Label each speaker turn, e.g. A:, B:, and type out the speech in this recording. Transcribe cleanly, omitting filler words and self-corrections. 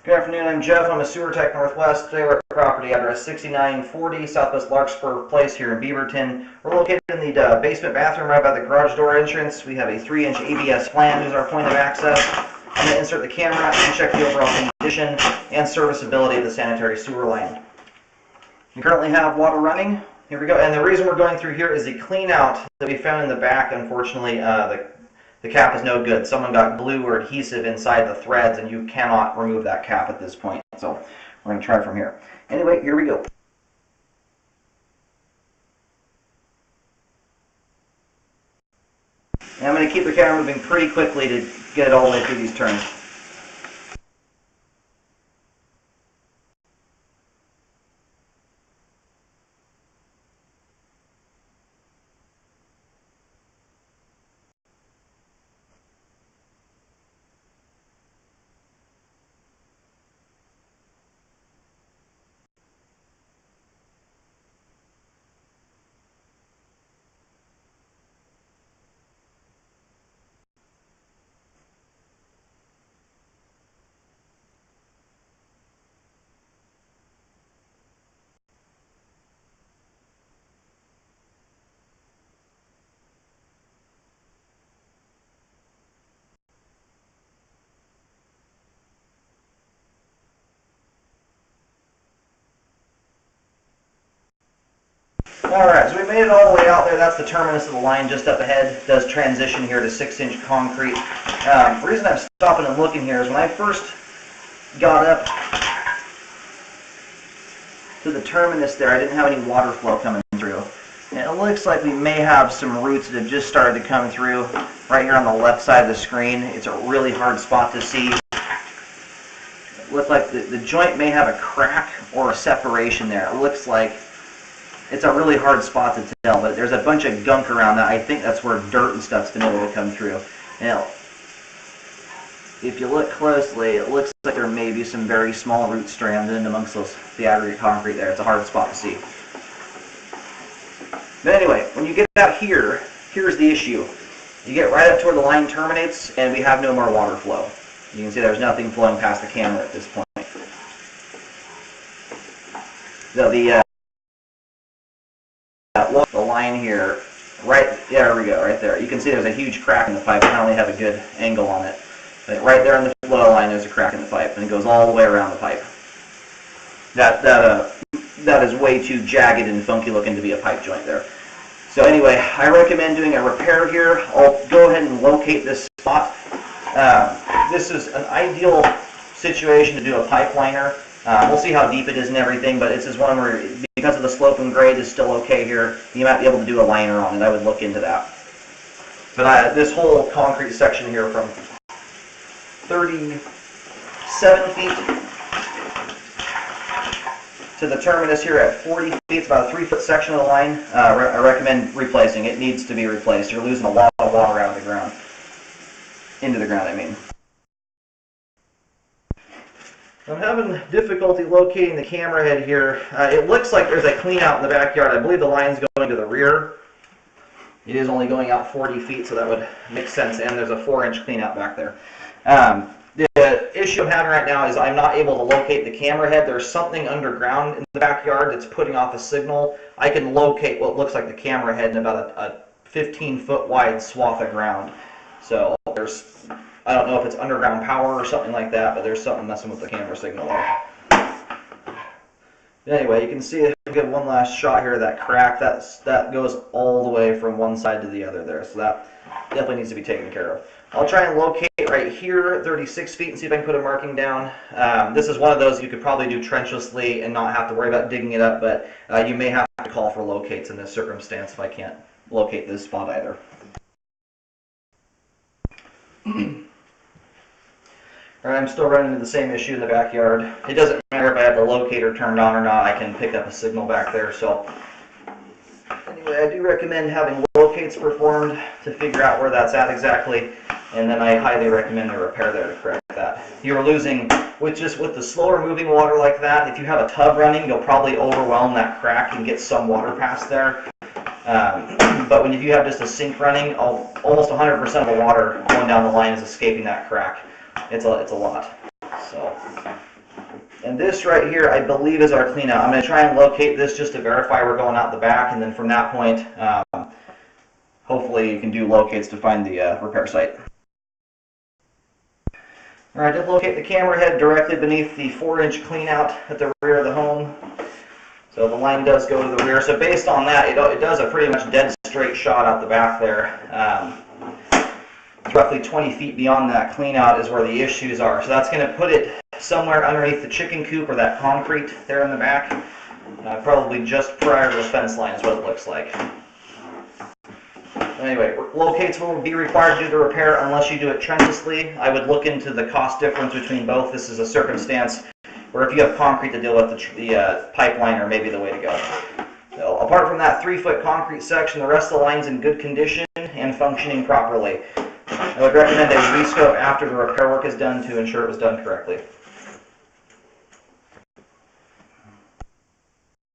A: Good afternoon, I'm Jeff. I'm a sewer tech Northwest. Today we're at property address 6940 Southwest Larkspur Place here in Beaverton. We're located in the basement bathroom right by the garage door entrance. We have a 3-inch ABS flange as our point of access. I'm going to insert the camera and check the overall condition and serviceability of the sanitary sewer line. We currently have water running. Here we go. And the reason we're going through here is the clean out that we found in the back. Unfortunately, the cap is no good. Someone got glue or adhesive inside the threads, and you cannot remove that cap at this point. So we're going to try from here. Anyway, here we go. And I'm going to keep the camera moving pretty quickly to get it all the way through these turns. Alright, so we made it all the way out there. That's the terminus of the line just up ahead. It does transition here to 6-inch concrete. The reason I'm stopping and looking here is when I first got up to the terminus there, I didn't have any water flow coming through. And it looks like we may have some roots that have just started to come through right here on the left side of the screen. It's a really hard spot to see. It looks like the joint may have a crack or a separation there. It looks like it's a really hard spot to tell, but there's a bunch of gunk around that. I think that's where dirt and stuff's been able to come through. Now, if you look closely, it looks like there may be some very small root strands in amongst the aggregate concrete there. It's a hard spot to see. But anyway, when you get out here, here's the issue. You get right up to where the line terminates, and we have no more water flow. You can see there's nothing flowing past the camera at this point. So the line here, right there we go, right there. You can see there's a huge crack in the pipe. I don't really have a good angle on it. But right there on the flow line, there's a crack in the pipe, and it goes all the way around the pipe. That is way too jagged and funky looking to be a pipe joint there. So anyway, I recommend doing a repair here. I'll go ahead and locate this spot. This is an ideal situation to do a pipe liner. We'll see how deep it is and everything, but this is one where, because of the slope and grade is still okay here, you might be able to do a liner on it. I would look into that. But this whole concrete section here from 37 feet to the terminus here at 40 feet, it's about a 3-foot section of the line. I recommend replacing. It needs to be replaced. You're losing a lot of water out of the ground. Into the ground, I mean. I'm having difficulty locating the camera head here. It looks like there's a clean out in the backyard. I believe the line's going to the rear. It is only going out 40 feet, so that would make sense, and there's a 4-inch clean out back there. The issue I'm having right now is I'm not able to locate the camera head. There's something underground in the backyard that's putting off a signal. I can locate what looks like the camera head in about a 15-foot wide swath of ground. So I don't know if it's underground power or something like that, but there's something messing with the camera signal there. Anyway, you can see if we get one last shot here of that crack. That goes all the way from one side to the other there, so that definitely needs to be taken care of. I'll try and locate right here at 36 feet and see if I can put a marking down. This is one of those you could probably do trenchlessly and not have to worry about digging it up, but you may have to call for locates in this circumstance if I can't locate this spot either. Alright, I'm still running into the same issue in the backyard. It doesn't matter if I have the locator turned on or not, I can pick up a signal back there. So anyway, I do recommend having locates performed to figure out where that's at exactly, and then I highly recommend a repair there to correct that. You're losing, with the slower moving water like that, if you have a tub running, you'll probably overwhelm that crack and get some water past there. But if you have just a sink running, almost 100% of the water going down the line is escaping that crack. It's a lot. So And this right here, I believe, is our clean out. I'm going to try and locate this just to verify we're going out the back, and then from that point, hopefully you can do locates to find the repair site. All right, I did locate the camera head directly beneath the 4-inch clean out at the rear of the home. So the line does go to the rear. So based on that, it does a pretty much dead straight shot out the back there. Roughly 20 feet beyond that clean out is where the issues are. So that's going to put it somewhere underneath the chicken coop or that concrete there in the back. Probably just prior to the fence line is what it looks like. Anyway, locates will be required to do the repair unless you do it trenchlessly. I would look into the cost difference between both. This is a circumstance where if you have concrete to deal with, the pipeline or maybe the way to go. So apart from that 3-foot concrete section, the rest of the line's in good condition and functioning properly. I would recommend a rescope after the repair work is done to ensure it was done correctly.